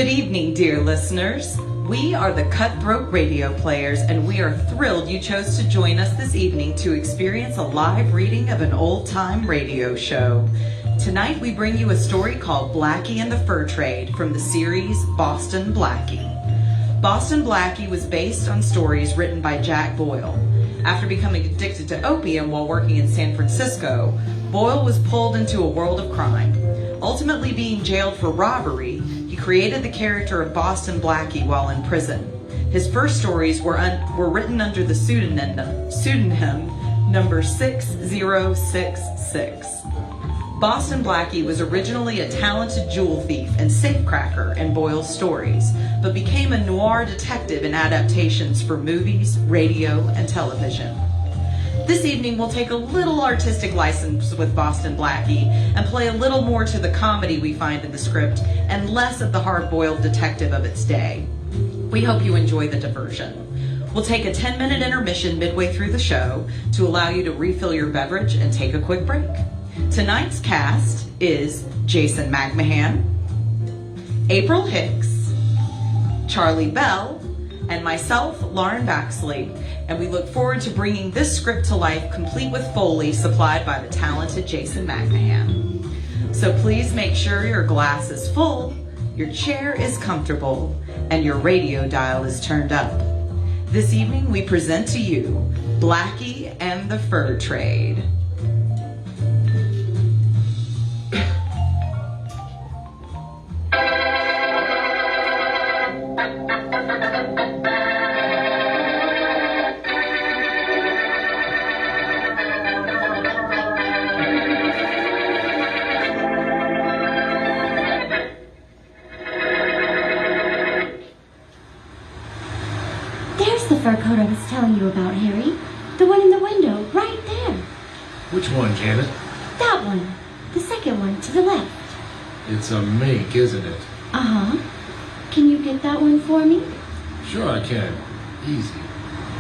Good evening, dear listeners. We are the Cutthroat Radio Players, and we are thrilled you chose to join us this evening to experience a live reading of an old-time radio show. Tonight we bring you a story called Blackie and the Fur Trade from the series Boston Blackie. Boston Blackie was based on stories written by Jack Boyle. After becoming addicted to opium while working in San Francisco, Boyle was pulled into a world of crime. Ultimately being jailed for robbery, he created the character of Boston Blackie while in prison. His first stories were written under the pseudonym number 6066. Boston Blackie was originally a talented jewel thief and safecracker in Boyle's stories, but became a noir detective in adaptations for movies, radio, and television. This evening we'll take a little artistic license with Boston Blackie and play a little more to the comedy we find in the script and less of the hard-boiled detective of its day. We hope you enjoy the diversion. We'll take a 10-minute intermission midway through the show to allow you to refill your beverage and take a quick break. Tonight's cast is Jason McMahan, April Hicks, Charlie Bell, and myself, Lauren Baxley, and we look forward to bringing this script to life complete with Foley supplied by the talented Jason McMahan. So please make sure your glass is full, your chair is comfortable, and your radio dial is turned up. This evening we present to you Blackie and the Fur Trade. Fur coat I was telling you about, Harry. The one in the window, right there. Which one, Janet? That one. The second one, to the left. It's a mink, isn't it? Uh-huh. Can you get that one for me? Sure I can. Easy.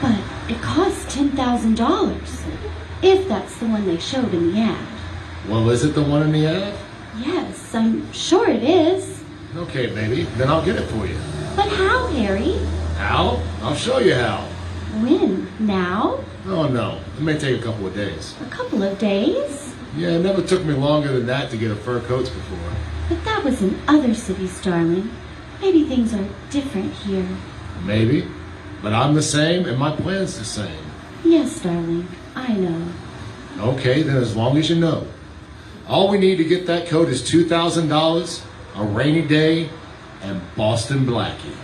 But it costs $10,000. If that's the one they showed in the ad. Well, is it the one in the ad? Yes, I'm sure it is. Okay, baby. Then I'll get it for you. But how, Harry? How? I'll show you how. When? Now? Oh, no. It may take a couple of days. A couple of days? Yeah, it never took me longer than that to get a fur coat before. But that was in other cities, darling. Maybe things are different here. Maybe. But I'm the same, and my plan's the same. Yes, darling. I know. Okay, then as long as you know. All we need to get that coat is $2,000, a rainy day, and Boston Blackie.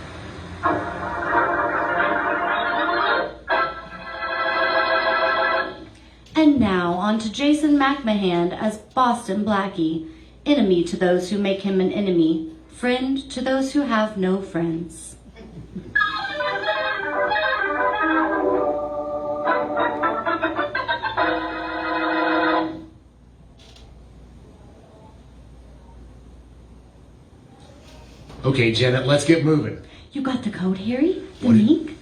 And now on to Jason McMahan as Boston Blackie, enemy to those who make him an enemy, friend to those who have no friends. Okay, Janet, let's get moving. You got the coat, Harry? The mink?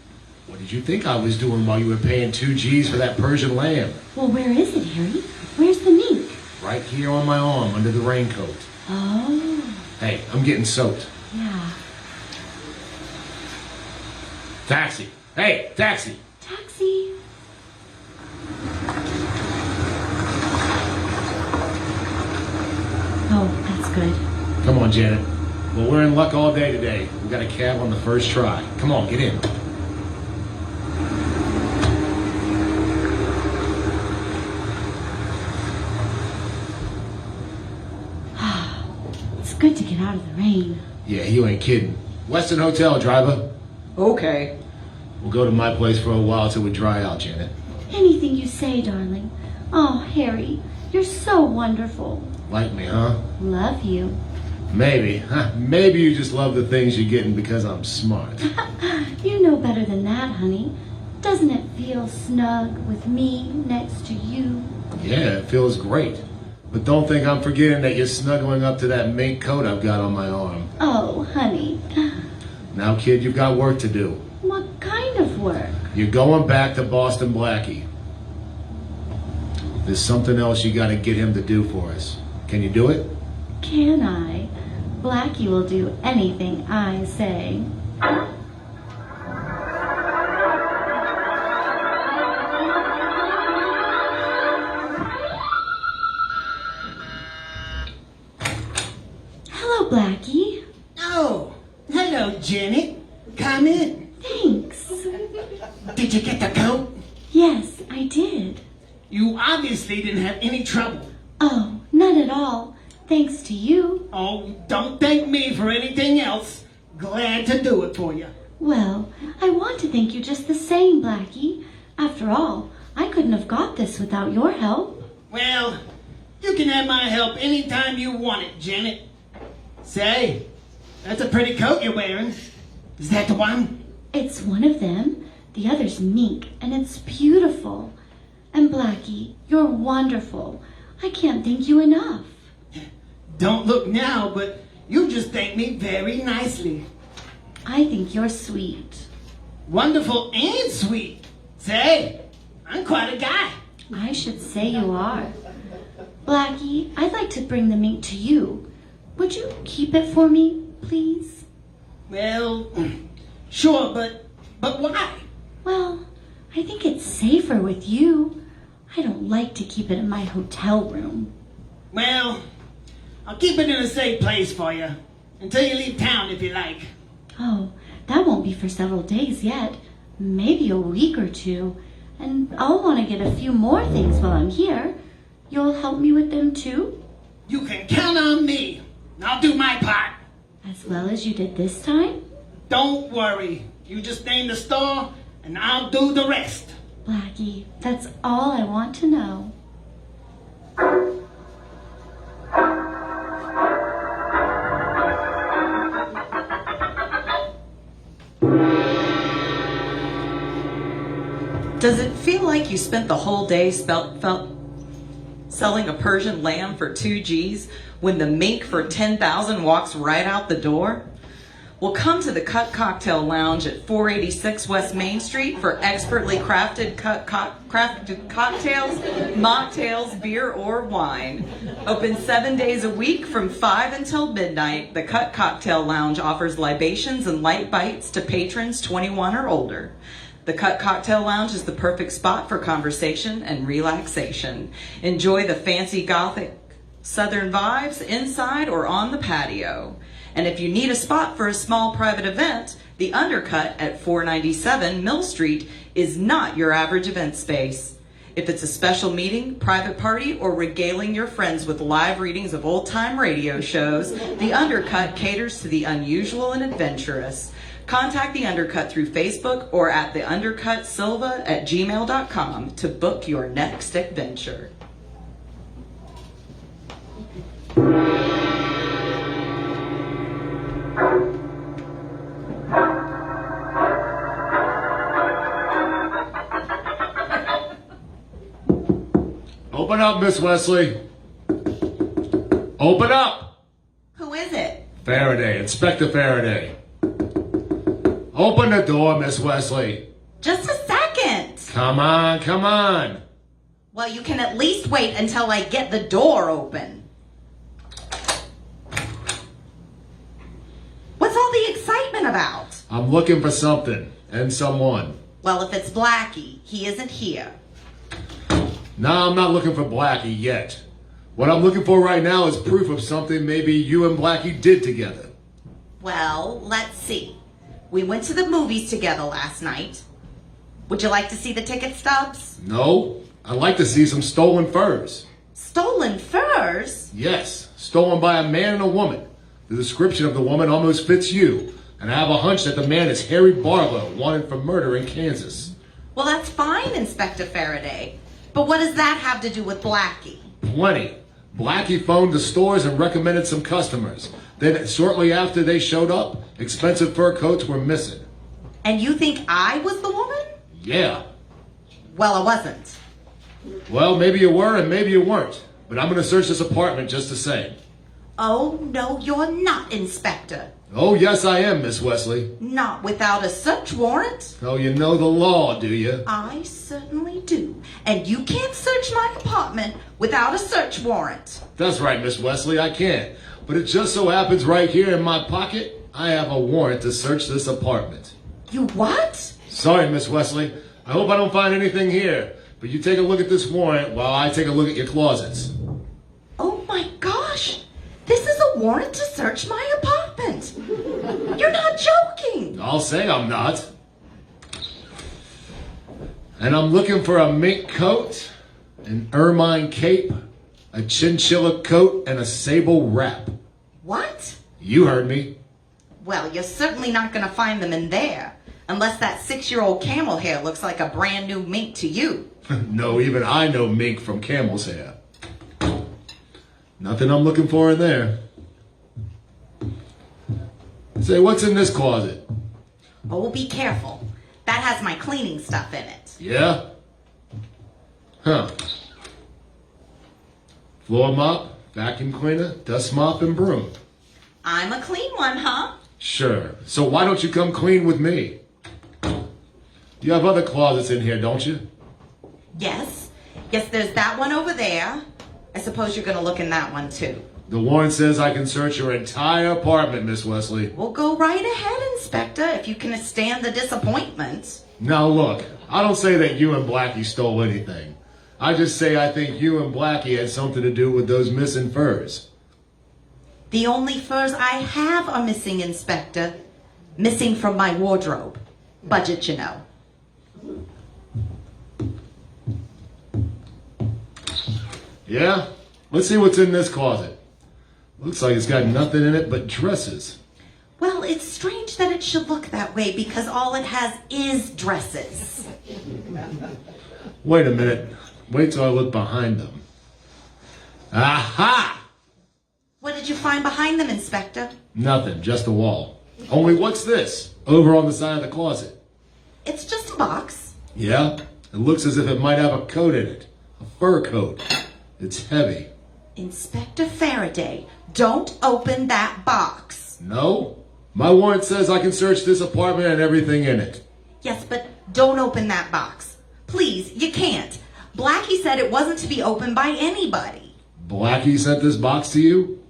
What did you think I was doing while you were paying 2 G's for that Persian lamb? Well, where is it, Harry? Where's the mink? Right here on my arm, under the raincoat. Oh. Hey, I'm getting soaked. Yeah. Taxi! Hey, taxi! Taxi. Oh, that's good. Come on, Janet. Well, we're in luck all day today. We got a cab on the first try. Come on, get in. It's good to get out of the rain. Yeah, you ain't kidding. Weston Hotel, driver. Okay. We'll go to my place for a while till we dry out, Janet. Anything you say, darling. Oh, Harry, you're so wonderful. Like me, huh? Love you. Maybe. Maybe you just love the things you're getting because I'm smart. You know better than that, honey. Doesn't it feel snug with me next to you? Yeah, it feels great. But don't think I'm forgetting that you're snuggling up to that mink coat I've got on my arm. Oh, honey. Now, kid, you've got work to do. What kind of work? You're going back to Boston Blackie. There's something else you got to get him to do for us. Can you do it? Can I? Blackie will do anything I say. Hello, Blackie. Oh, hello, Janet. Come in. Thanks. Did you get the coat? Yes, I did. You obviously didn't have any trouble. Oh, none at all. Thanks to you. Oh, don't thank me for anything else. Glad to do it for you. Well, I want to thank you just the same, Blackie. After all, I couldn't have got this without your help. Well, you can have my help anytime you want it, Janet. Say, that's a pretty coat you're wearing. Is that the one? It's one of them. The other's mink, and it's beautiful. And Blackie, you're wonderful. I can't thank you enough. Don't look now, but you just thanked me very nicely. I think you're sweet. Wonderful and sweet. Say, I'm quite a guy. I should say you are. Blackie, I'd like to bring the mink to you. Would you keep it for me, please? Well, sure, but why? Well, I think it's safer with you. I don't like to keep it in my hotel room. Well, I'll keep it in a safe place for you. Until you leave town, if you like. Oh, that won't be for several days yet. Maybe a week or two. And I'll want to get a few more things while I'm here. You'll help me with them too? You can count on me. I'll do my part. As well as you did this time? Don't worry. You just name the store, and I'll do the rest. Blackie, that's all I want to know. Does it feel like you spent the whole day selling a Persian lamb for 2 G's when the mink for 10,000 walks right out the door? Well, come to the Cut Cocktail Lounge at 486 West Main Street for expertly crafted crafted cocktails, mocktails, beer, or wine. Open 7 days a week from 5 until midnight, the Cut Cocktail Lounge offers libations and light bites to patrons 21 or older. The Cut Cocktail Lounge is the perfect spot for conversation and relaxation. Enjoy the fancy Gothic Southern vibes inside or on the patio. And if you need a spot for a small private event, the Undercut at 497 Mill Street is not your average event space. If it's a special meeting, private party, or regaling your friends with live readings of old-time radio shows, the Undercut caters to the unusual and adventurous. Contact the Undercut through Facebook or at theundercutsylva@gmail.com to book your next adventure. Open up, Miss Wesley. Open up. Who is it? Faraday, Inspector Faraday. Open the door, Miss Wesley. Just a second. Come on, come on. Well, you can at least wait until I get the door open. What's all the excitement about? I'm looking for something and someone. Well, if it's Blackie, he isn't here. No, I'm not looking for Blackie yet. What I'm looking for right now is proof of something maybe you and Blackie did together. Well, let's see. We went to the movies together last night. Would you like to see the ticket stubs? No, I'd like to see some stolen furs. Stolen furs? Yes, stolen by a man and a woman. The description of the woman almost fits you, and I have a hunch that the man is Harry Barlow, wanted for murder in Kansas. Well, that's fine, Inspector Faraday. But what does that have to do with Blackie? Plenty. Blackie phoned the stores and recommended some customers. Then, shortly after they showed up, expensive fur coats were missing. And you think I was the woman? Yeah. Well, I wasn't. Well, maybe you were and maybe you weren't. But I'm going to search this apartment just the same. Oh, no, you're not, Inspector. Oh, yes, I am, Miss Wesley. Not without a search warrant. Oh, you know the law, do you? I certainly do. And you can't search my apartment without a search warrant. That's right, Miss Wesley, I can't. but it just so happens right here in my pocket, I have a warrant to search this apartment. You what? Sorry, Miss Wesley. I hope I don't find anything here, but you take a look at this warrant while I take a look at your closets. Oh my gosh! This is a warrant to search my apartment! You're not joking! I'll say I'm not. And I'm looking for a mink coat, an ermine cape, a chinchilla coat, and a sable wrap. What? You heard me. Well, you're certainly not going to find them in there, unless that 6-year-old camel hair looks like a brand new mink to you. No, even I know mink from camel's hair. Nothing I'm looking for in there. Say, what's in this closet? Oh, be careful. That has my cleaning stuff in it. Yeah? Huh. Floor mop, vacuum cleaner, dust mop, and broom. I'm a clean one, huh? Sure. So why don't you come clean with me? You have other closets in here, don't you? Yes. Yes, there's that one over there. I suppose you're going to look in that one, too. The warrant says I can search your entire apartment, Miss Wesley. Well, go right ahead, Inspector, if you can stand the disappointment. Now look, I don't say that you and Blackie stole anything. I just say I think you and Blackie had something to do with those missing furs. The only furs I have are missing, Inspector. Missing from my wardrobe. Budget, you know. Yeah? Let's see what's in this closet. Looks like it's got nothing in it but dresses. Well, it's strange that it should look that way because all it has is dresses. Wait a minute. Wait till I look behind them. Aha! What did you find behind them, Inspector? Nothing, just a wall. Only what's this? Over on the side of the closet. It's just a box. Yeah? It looks as if it might have a coat in it. A fur coat. It's heavy. Inspector Faraday, don't open that box. No? My warrant says I can search this apartment and everything in it. Yes, but don't open that box. Please, you can't. Blackie said it wasn't to be opened by anybody. Blackie sent this box to you?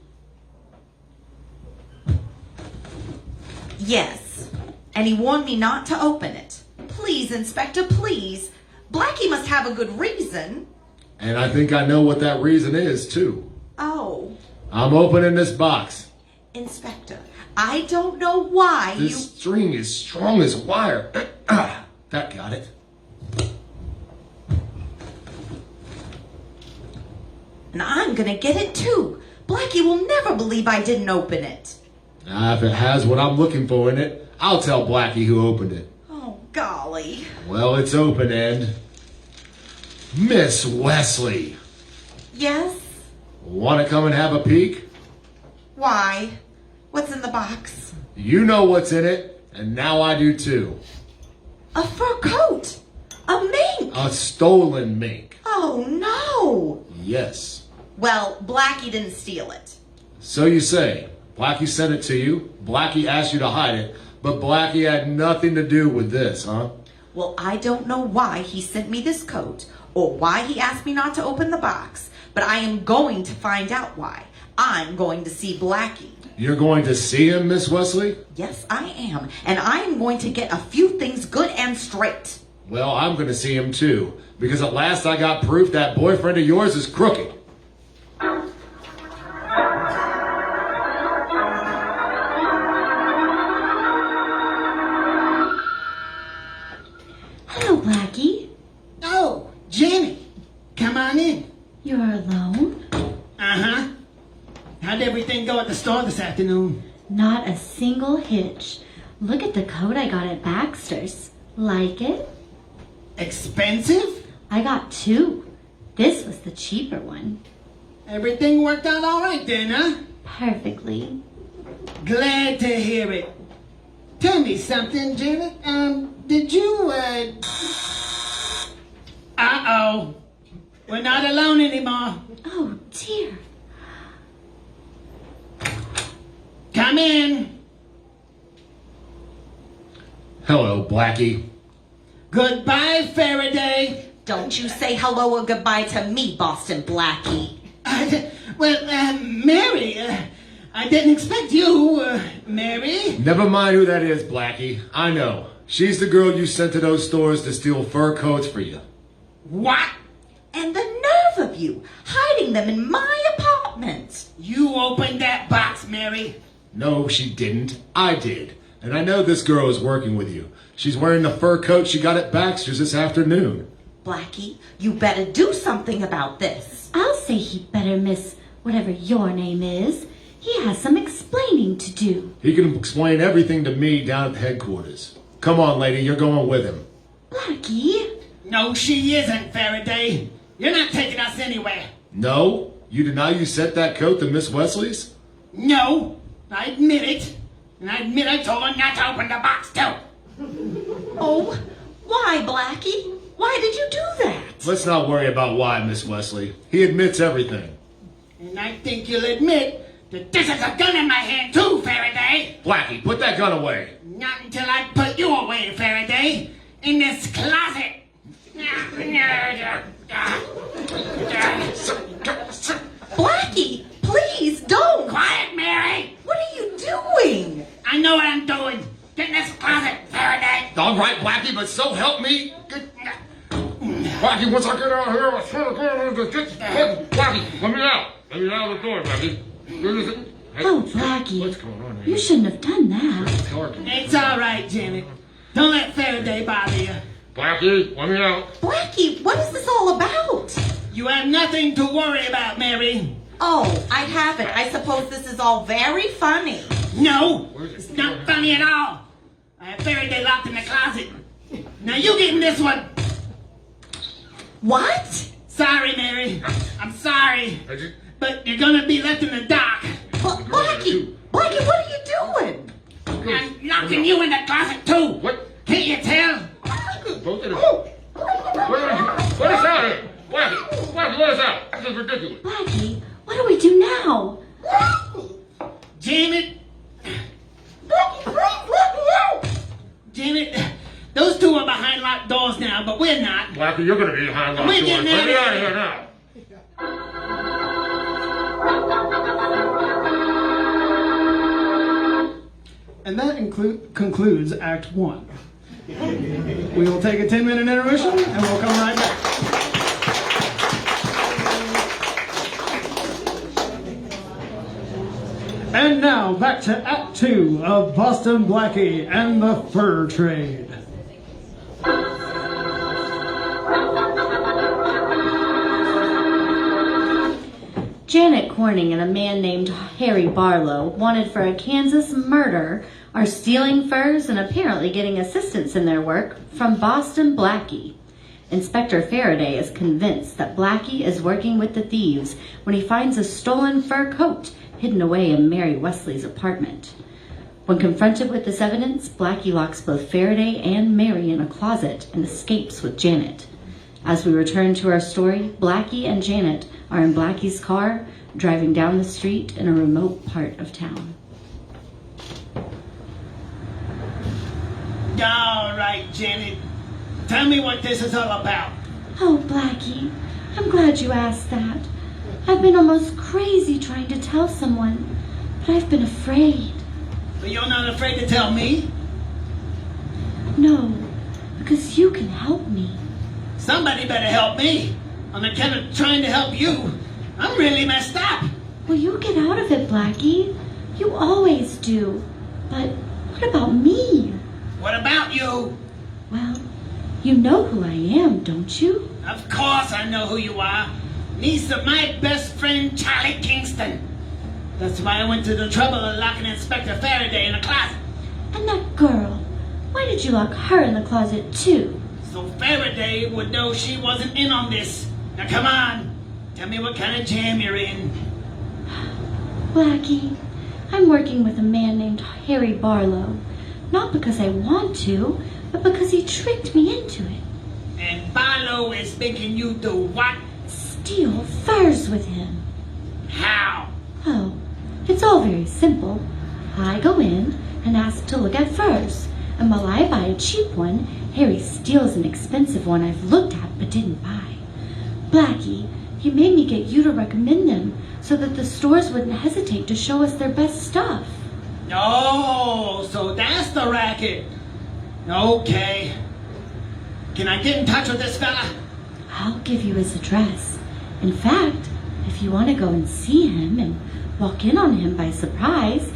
Yes, and he warned me not to open it. Please, Inspector, please. Blackie must have a good reason. And I think I know what that reason is, too. Oh. I'm opening this box. Inspector, I don't know why This string is strong as wire. That got it. And I'm gonna get it too. Blackie will never believe I didn't open it. If it has what I'm looking for in it, I'll tell Blackie who opened it. Oh, golly. Well, it's open, and... Miss Wesley, Yes? want to come and have a peek? Why? What's in the box? You know what's in it, and now I do too. A fur coat. A mink. A stolen mink. Oh, no. Yes. Well, Blackie didn't steal it. So you say. Blackie sent it to you, Blackie asked you to hide it, but Blackie had nothing to do with this, huh? Well, I don't know why he sent me this coat or why he asked me not to open the box, but I am going to find out why. I'm going to see Blackie. You're going to see him, Miss Wesley? Yes, I am. And I am going to get a few things good and straight. Well, I'm going to see him too, because at last I got proof that boyfriend of yours is crooked. Hello, Blackie. Oh, Janet, come on in. You're alone? Uh-huh. How'd everything go at the store this afternoon? Not a single hitch. Look at the coat I got at Baxter's. Like it? Expensive? I got 2. This was the cheaper one. Everything worked out all right then, huh? Perfectly. Glad to hear it. Tell me something, Janet. Did you, Uh-oh. We're not alone anymore. Oh, dear. Come in. Hello, Blackie. Goodbye, Faraday. Don't you say hello or goodbye to me, Boston Blackie. Well, Mary, I didn't expect you, Mary. Never mind who that is, Blackie. I know. She's the girl you sent to those stores to steal fur coats for you. What? And the nerve of you, hiding them in my apartment. You opened that box, Mary. No, she didn't. I did. And I know this girl is working with you. She's wearing the fur coat she got at Baxter's this afternoon. Blackie, you better do something about this. I'll say he'd better, Miss whatever your name is. He has some explaining to do. He can explain everything to me down at the headquarters. Come on, lady, you're going with him. Blackie? No, she isn't, Faraday. You're not taking us anywhere. No? You deny you sent that coat to Miss Wesley's? No, I admit it. And I admit I told her not to open the box, too. Oh, why, Blackie? Why did you do that? Let's not worry about why, Miss Wesley. He admits everything. And I think you'll admit that this is a gun in my hand, too, Faraday. Blackie, put that gun away. Not until I put you away, Faraday. In this closet. Blackie, please don't. Quiet, Mary. What are you doing? I know what I'm doing. Get in this closet, Faraday. All right, Blackie, but so help me. Blackie, once I get out here, I swear to God, Blackie, let me out. Let me out of the door, Blackie. Oh, Blackie. What's going on here? You shouldn't have done that. It's all right, Janet. Don't let Faraday bother you. Blackie, let me out. Blackie, what is this all about? You have nothing to worry about, Mary. Oh, I have it. I suppose this is all very funny. No, it's not funny at all. I have Faraday locked in the closet. Now you get in this one. What? Sorry, Mary. I'm sorry. But you're gonna be left in the dock. Blackie, what are you doing? I'm locking you in the closet, too. What? Can't you tell? Both of them. Let us out here. Blackie, let us out. This is ridiculous. Blackie, what do we do now? Janet. Janet, those two are behind locked doors now, but we're not. Blackie, you're going to be behind locked We're doors. getting Let me out of here. here now. And that concludes Act 1. We will take a 10-minute intermission, and we'll come right back. And now, back to Act 2 of Boston Blackie and the Fur Trade. Janet Corning and a man named Harry Barlow, wanted for a Kansas murder, are stealing furs and apparently getting assistance in their work from Boston Blackie. Inspector Faraday is convinced that Blackie is working with the thieves when he finds a stolen fur coat hidden away in Mary Wesley's apartment. When confronted with this evidence, Blackie locks both Faraday and Mary in a closet and escapes with Janet. As we return to our story, Blackie and Janet are in Blackie's car, driving down the street in a remote part of town. All right, Janet. Tell me what this is all about. Oh, Blackie, I'm glad you asked that. I've been almost crazy trying to tell someone, but I've been afraid. But you're not afraid to tell me? No, because you can help me. Somebody better help me. On account of trying to help you. I'm really messed up. Will you get out of it, Blackie? You always do. But what about me? What about you? Well, you know who I am, don't you? Of course I know who you are. Niece of my best friend, Charlie Kingston. That's why I went to the trouble of locking Inspector Faraday in a closet. And that girl, why did you lock her in the closet too? So Faraday would know she wasn't in on this. Now come on, tell me what kind of jam you're in. Blackie, I'm working with a man named Harry Barlow. Not because I want to, but because he tricked me into it. And Barlow is making you do what? Steal furs with him. How? Oh, it's all very simple. I go in and ask to look at furs, and while I buy a cheap one, Harry steals an expensive one I've looked at but didn't buy. Blackie, He made me get you to recommend them so that the stores wouldn't hesitate to show us their best stuff. Oh, so that's the racket. Okay. Can I get in touch with this fella? I'll give you his address. In fact, if you want to go and see him and walk in on him by surprise,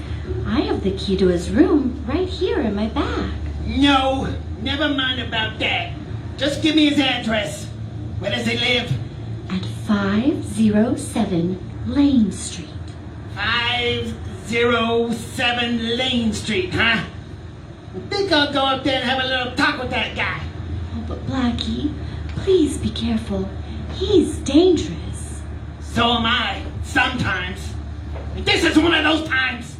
I have the key to his room right here in my bag. No, never mind about that. Just give me his address. Where does he live? At 507 Lane Street. 507 Lane Street, huh? I think I'll go up there and have a little talk with that guy. Oh, but Blackie, please be careful. He's dangerous. So am I, sometimes. And this is one of those times.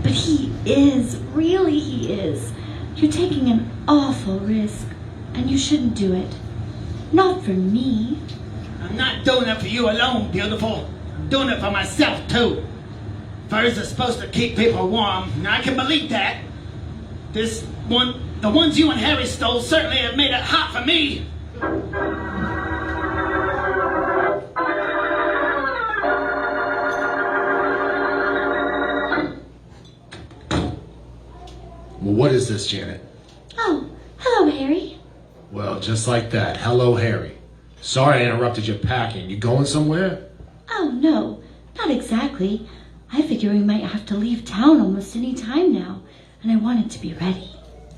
But he is, really he is. You're taking an awful risk, and you shouldn't do it. Not for me. I'm not doing it for you alone, beautiful. I'm doing it for myself, too. Furs are supposed to keep people warm, and I can believe that. The ones you and Harry stole certainly have made it hot for me. Well, what is this, Janet? Oh, hello, Harry. Well, just like that. Hello, Harry. Sorry I interrupted your packing. You going somewhere? Oh, no, not exactly. I figure we might have to leave town almost any time now, and I wanted to be ready.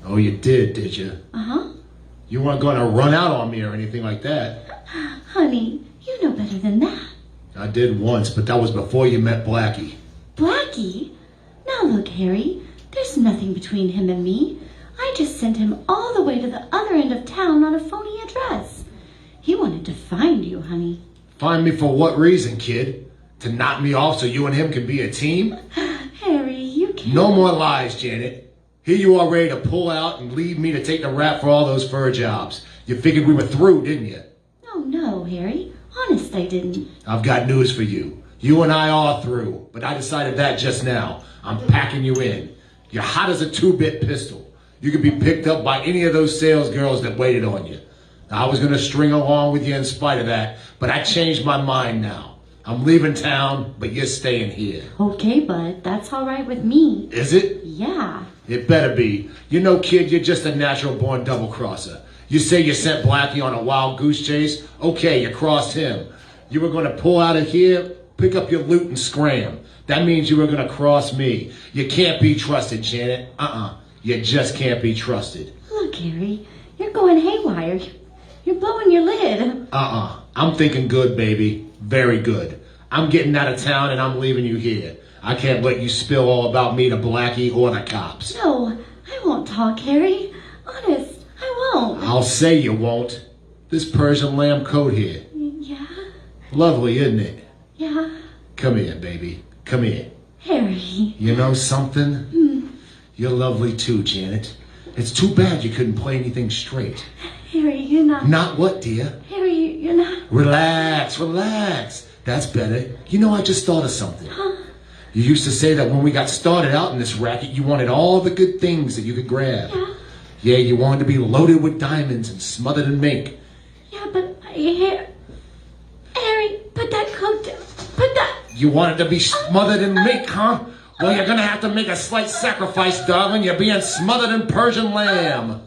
Oh, you did you? Uh-huh. You weren't going to run out on me or anything like that. Honey, you know better than that. I did once, but that was before you met Blackie. Blackie? Now look, Harry, there's nothing between him and me. I just sent him all the way to the other end of town on a phony address. He wanted to find you, honey. Find me for what reason, kid? To knock me off so you and him can be a team? Harry, you can't... No more lies, Janet. Here you are ready to pull out and leave me to take the rap for all those fur jobs. You figured we were through, didn't you? Oh, no, Harry. Honest, I didn't. I've got news for you. You and I are through, but I decided that just now. I'm packing you in. You're hot as a 2-bit pistol. You could be picked up by any of those sales girls that waited on you. I was going to string along with you in spite of that, but I changed my mind now. I'm leaving town, but you're staying here. Okay, bud. That's all right with me. Is it? Yeah. It better be. You know, kid, you're just a natural-born double-crosser. You say you sent Blackie on a wild goose chase? Okay, you crossed him. You were going to pull out of here, pick up your loot, and scram. That means you were going to cross me. You can't be trusted, Janet. You just can't be trusted. Look, Harry, you're going haywire. You're blowing your lid. I'm thinking good, baby. Very good. I'm getting out of town and I'm leaving you here. I can't let you spill all about me to Blackie or the cops. No, I won't talk, Harry. Honest, I won't. I'll say you won't. This Persian lamb coat here. Yeah? Lovely, isn't it? Yeah. Come here, baby. Come here. Harry. You know something? You're lovely too, Janet. It's too bad you couldn't play anything straight. Harry, you're not... Not what, dear? Harry, you're not... Relax. That's better. You know, I just thought of something. You used to say that when we got started out in this racket, you wanted all the good things that you could grab. Yeah? Yeah, you wanted to be loaded with diamonds and smothered in mink. Yeah, but Harry, put that coat down. Put that... You wanted to be smothered in mink, huh? Well, you're gonna have to make a slight sacrifice, darling. You're being smothered in Persian lamb.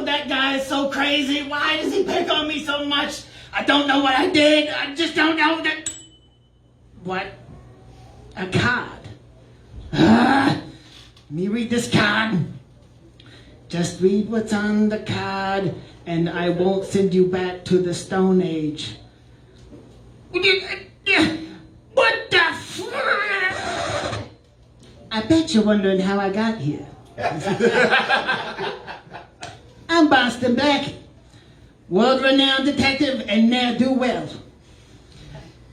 That guy is so crazy. Why does he pick on me so much? I don't know what I did. I just don't know that. What? A card. Let me read this card. Just read what's on the card, and I won't send you back to the Stone Age. What the I bet you're wondering how I got here. I'm Boston Blackie, world-renowned detective and ne'er-do-well.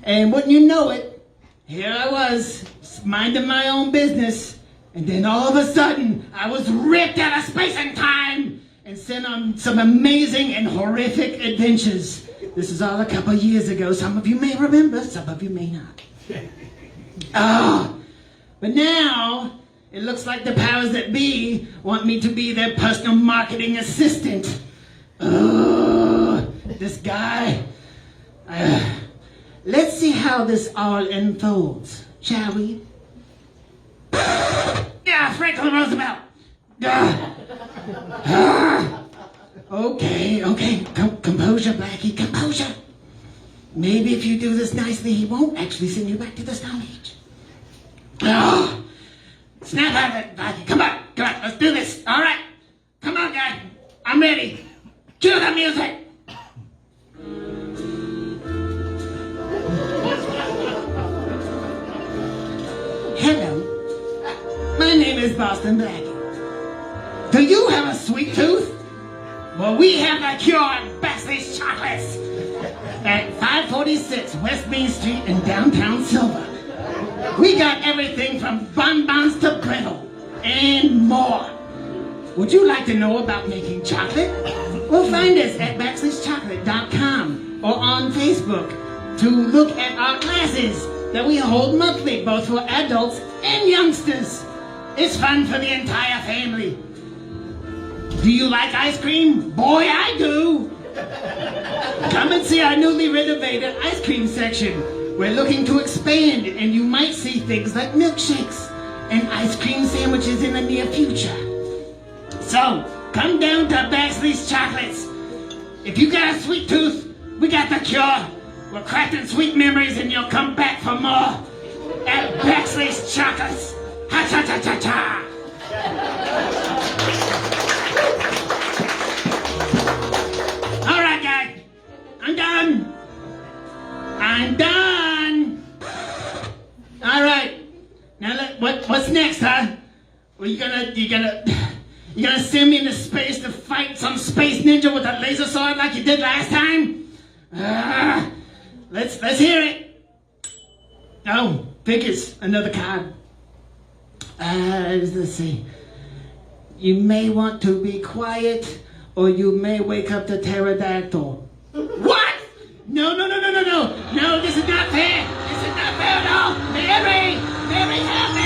And wouldn't you know it, here I was, minding my own business, and then all of a sudden, I was ripped out of space and time and sent on some amazing and horrific adventures. This is all a couple years ago. Some of you may remember, some of you may not. But now, it looks like the powers that be want me to be their personal marketing assistant. This guy. Let's see how this all unfolds, shall we? Yeah, Franklin Roosevelt. Okay. Composure, Blackie, composure. Maybe if you do this nicely, he won't actually send you back to the Stone Age. Snap out of it, Blackie. Come on, let's do this. All right. Come on, guy. I'm ready. Cue the music. Hello. My name is Boston Blackie. Do you have a sweet tooth? Well, we have the cure on Baxley's Chocolates at 546 West Main Street in downtown Sylva. We got everything from bonbons to brittle and more. Would you like to know about making chocolate? Well, find us at Baxley'sChocolate.com or on Facebook to look at our classes that we hold monthly, both for adults and youngsters. It's fun for the entire family. Do you like ice cream? Boy, I do. Come and see our newly renovated ice cream section. We're looking to expand, and you might see things like milkshakes and ice cream sandwiches in the near future. So, come down to Baxley's Chocolates. If you got a sweet tooth, we got the cure. We're crafting sweet memories, and you'll come back for more at Baxley's Chocolates. Ha-cha-cha-cha-cha. All right, guys. I'm done. All right. Now, what's next, huh? Well, you gonna send me into space to fight some space ninja with a laser sword like you did last time? Let's hear it. Oh, figures. Another card. Let's see. You may want to be quiet, or you may wake up the pterodactyl. What? No. No, this is not fair. This is not fair at all. Mary, help me.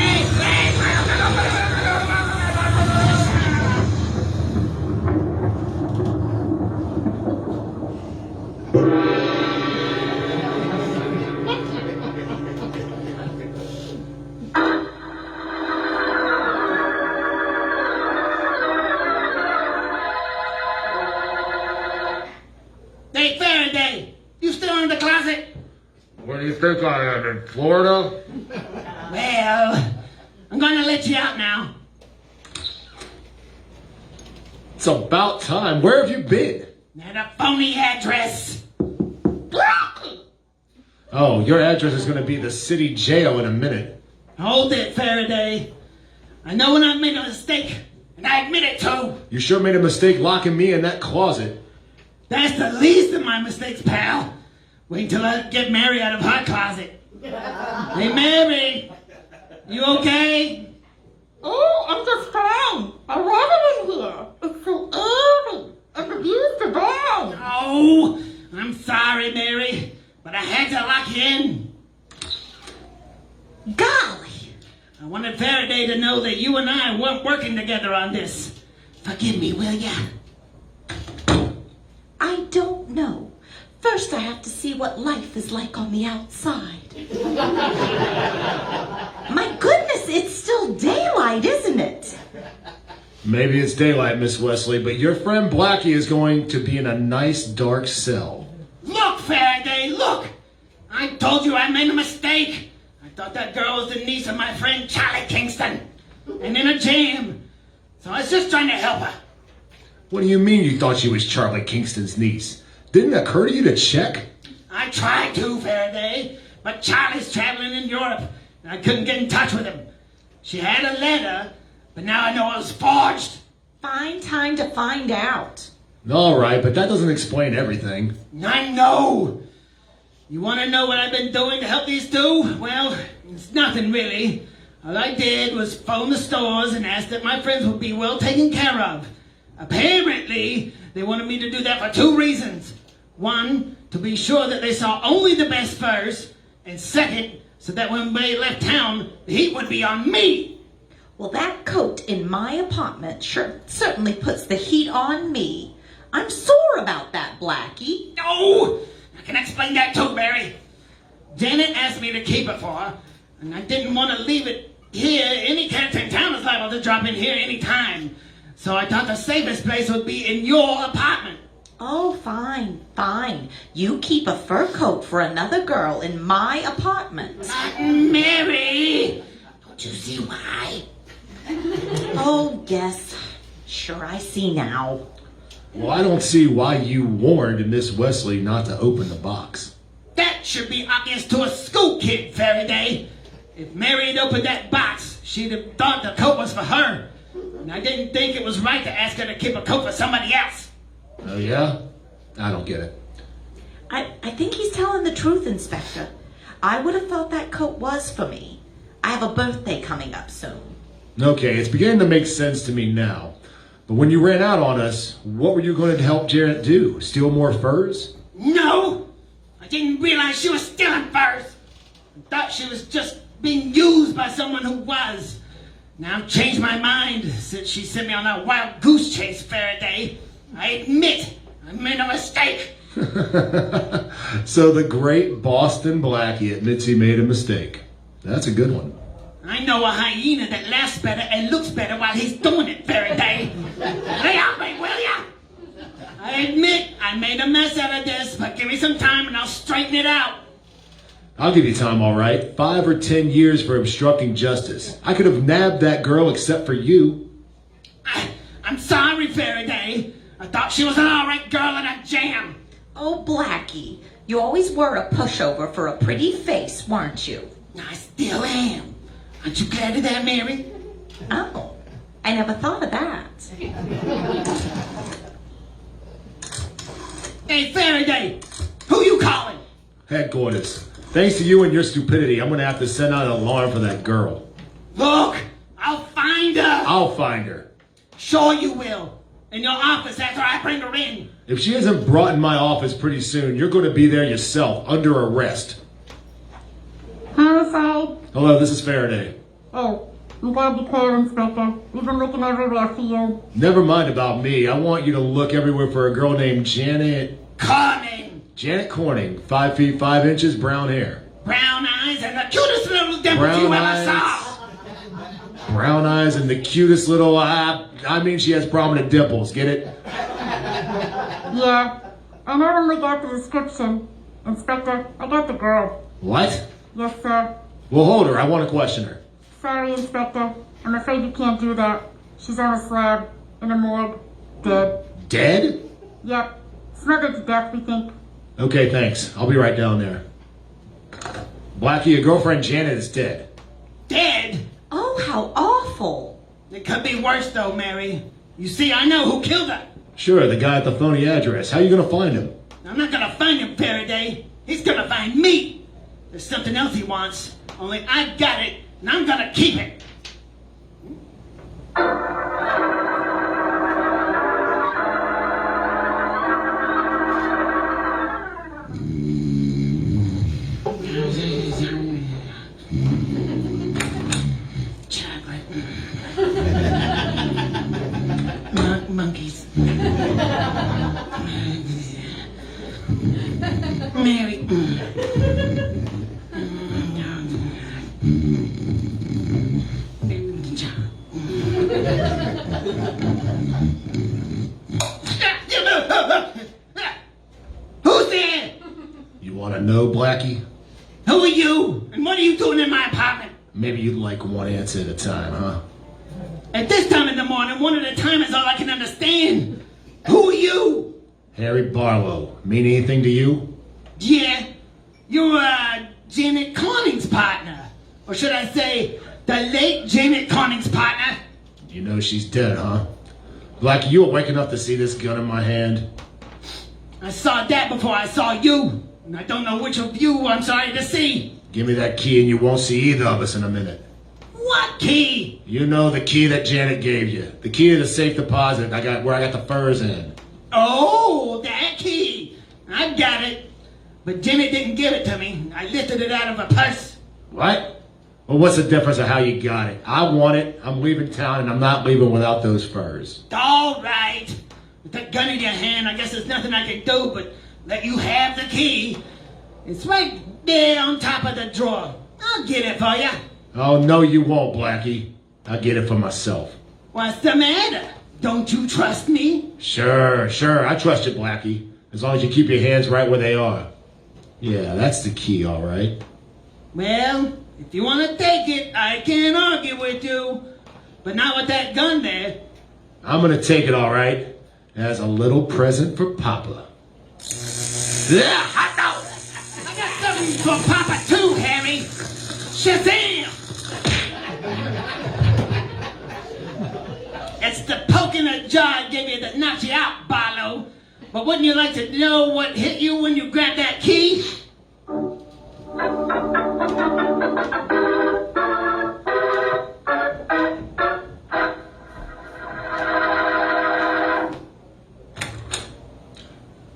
Hey, Faraday, you still in the closet? Where do you think I am, in Florida? Well, I'm gonna let you out now. It's about time. Where have you been? At a phony address. Oh, your address is going to be the city jail in a minute. Hold it, Faraday. I know when I've made a mistake, and I admit it too. You sure made a mistake locking me in that closet. That's the least of my mistakes, pal. Wait till I get Mary out of her closet. Hey, Mary, you okay? Oh, I'm just fine. I love it in here. It's so airy. And the view's the best. Oh, I'm sorry, Mary, but I had to lock you in. Golly. I wanted Faraday to know that you and I weren't working together on this. Forgive me, will ya? I don't know. First, I have to see what life is like on the outside. My goodness, it's still daylight, isn't it? Maybe it's daylight, Miss Wesley, but your friend Blackie is going to be in a nice dark cell. Look, Faraday, look! I told you I made a mistake. I thought that girl was the niece of my friend Charlie Kingston. And in a jam. So I was just trying to help her. What do you mean you thought she was Charlie Kingston's niece? Didn't it occur to you to check? I tried to, Faraday, but Charlie's traveling in Europe, and I couldn't get in touch with him. She had a letter, but now I know it was forged. Find time to find out. All right, but that doesn't explain everything. I know. You want to know what I've been doing to help these two? Well, it's nothing really. All I did was phone the stores and ask that my friends would be well taken care of. Apparently, they wanted me to do that for 2 reasons. 1, to be sure that they saw only the best furs. And 2nd, so that when they left town, the heat would be on me. Well, that coat in my apartment certainly puts the heat on me. I'm sore about that, Blackie. Oh, I can explain that too, Mary. Janet asked me to keep it for her, and I didn't want to leave it here. Any cat in town is liable to drop in here any time. So I thought the safest place would be in your apartment. Oh, fine. You keep a fur coat for another girl in my apartment. Mary! Don't you see why? Oh, yes. Sure, I see now. Well, I don't see why you warned Miss Wesley not to open the box. That should be obvious to a school kid, Faraday. If Mary had opened that box, she'd have thought the coat was for her. And I didn't think it was right to ask her to keep a coat for somebody else. Oh, yeah? I don't get it. I think he's telling the truth, Inspector. I would have thought that coat was for me. I have a birthday coming up soon. Okay, it's beginning to make sense to me now. But when you ran out on us, what were you going to help Janet do? Steal more furs? No! I didn't realize she was stealing furs. I thought she was just being used by someone who was. Now I've changed my mind since she sent me on that wild goose chase, Faraday. I admit I made a mistake. So the great Boston Blackie admits he made a mistake. That's a good one. I know a hyena that laughs better and looks better while he's doing it, Faraday. Lay out me, will ya? I admit I made a mess out of this, but give me some time and I'll straighten it out. I'll give you time, all right. 5 or 10 years for obstructing justice. I could have nabbed that girl except for you. I'm sorry, Faraday. I thought she was an all right girl in a jam. Oh, Blackie, you always were a pushover for a pretty face, weren't you? I still am. Aren't you glad of that, Mary? Oh, I never thought of that. Hey, Faraday, who you calling? Headquarters. Thanks to you and your stupidity, I'm going to have to send out an alarm for that girl. Look, I'll find her. I'll find her. Sure you will. In your office after I bring her in. If she isn't brought in my office pretty soon, you're going to be there yourself, under arrest. Homicide. Hello, this is Faraday. Oh, you gotta be clear, Inspector. We've been looking everywhere for you. Never mind about me. I want you to look everywhere for a girl named Janet Corning, 5 feet 5 inches, brown hair. Brown eyes and the cutest little dimples you ever saw. Brown eyes and the cutest little, I mean she has prominent dimples, get it? Yeah, I not only got the description, Inspector, I got the girl. What? Yes, sir. Well, hold her. I want to question her. Sorry, Inspector. I'm afraid you can't do that. She's on a slab, in a morgue, dead. Dead? Yep. Smothered to death, we think. Okay, thanks. I'll be right down there. Blackie, your girlfriend Janet is dead. Dead? Oh, how awful. It could be worse, though, Mary. You see, I know who killed her. Sure, the guy at the phony address. How are you going to find him? I'm not gonna find him, Faraday. He's gonna find me. There's something else he wants. Only I've got it, and I'm gonna keep it. Chocolate. Monkeys. Mary. Who's there? You want to know, Blackie? Who are you? And what are you doing in my apartment? Maybe you'd like one answer at a time, huh? At this time in the morning, one at a time is all I can understand. Who are you? Harry Barlow. Mean anything to you? Yeah, you're Janet Corning's partner. Or should I say, The late Janet Corning's partner. You know she's dead, huh? Blackie, you awake enough to see this gun in my hand? I saw that before I saw you. And I don't know which of you I'm sorry to see. Give me that key and you won't see either of us in a minute. What key? You know the key that Janet gave you. The key to the safe deposit where I got the furs in. Oh, that key. I've got it. But Jimmy didn't give it to me. I lifted it out of a purse. What? Well, what's the difference of how you got it? I want it, I'm leaving town, and I'm not leaving without those furs. All right. With that gun in your hand, I guess there's nothing I can do but let you have the key. It's right there on top of the drawer. I'll get it for you. Oh, no you won't, Blackie. I'll get it for myself. What's the matter? Don't you trust me? Sure, I trust you, Blackie. As long as you keep your hands right where they are. Yeah, that's the key, all right. Well, if you want to take it, I can't argue with you. But not with that gun there. I'm gonna take it, all right, as a little present for Papa. Yeah, hot dog! I got something for Papa too, Harry. Shazam! It's the poke in the jar I gave you that knocks you out, Barlow. But wouldn't you like to know what hit you when you grabbed that key?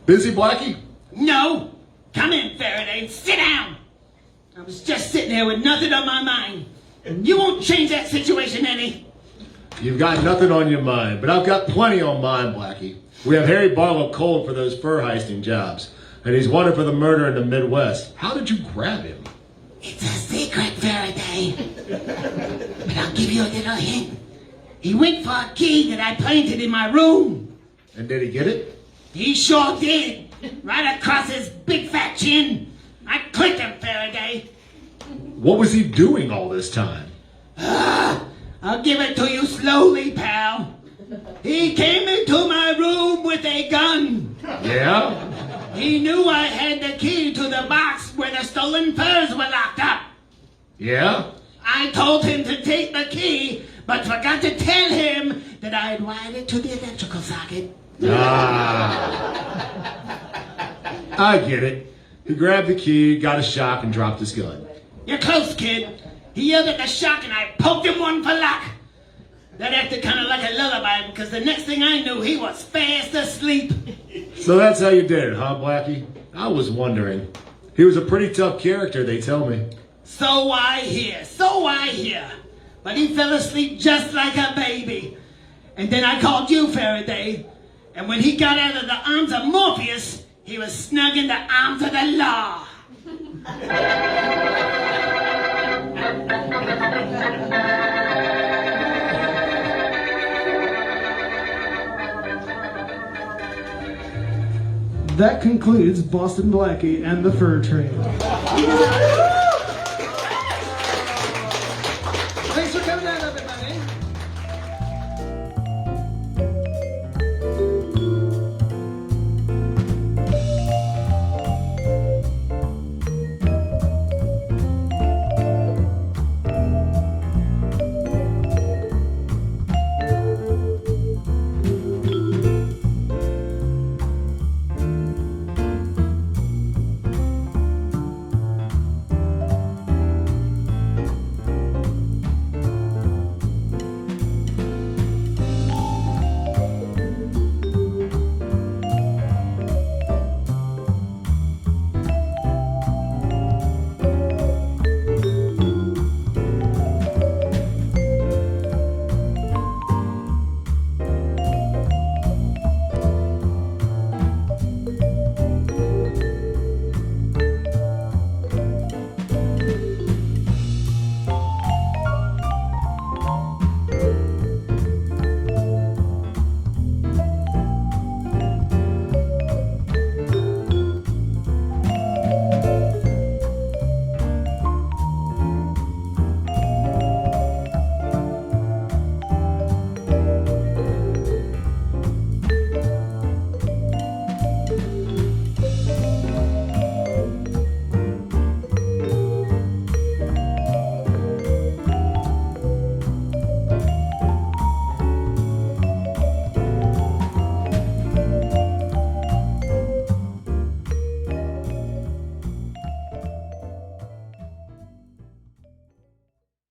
Busy, Blackie? No. Come in, Faraday. Sit down. I was just sitting here with nothing on my mind. You won't change that situation any. You've got nothing on your mind, but I've got plenty on mine, Blackie. We have Harry Barlow cold for those fur heisting jobs, and he's wanted for the murder in the Midwest. How did you grab him? It's a secret, Faraday. But I'll give you a little hint. He went for a key that I planted in my room. And did he get it? He sure did. Right across his big fat chin. I clicked him, Faraday. What was he doing all this time? I'll give it to you slowly, pal. He came into my room with a gun. Yeah? He knew I had the key to the box where the stolen furs were locked up. Yeah? I told him to take the key, but forgot to tell him that I had wired it to the electrical socket. I get it. He grabbed the key, got a shock, and dropped his gun. You're close, kid. He yelled at the shock and I poked him one for luck. That acted kind of like a lullaby because the next thing I knew, he was fast asleep. So that's how you did it, huh, Blackie? I was wondering. He was a pretty tough character, they tell me. So I hear. But he fell asleep just like a baby. And then I called you, Faraday. And when he got out of the arms of Morpheus, he was snug in the arms of the law. That concludes Boston Blackie and the Fur Trade. Thanks for coming down.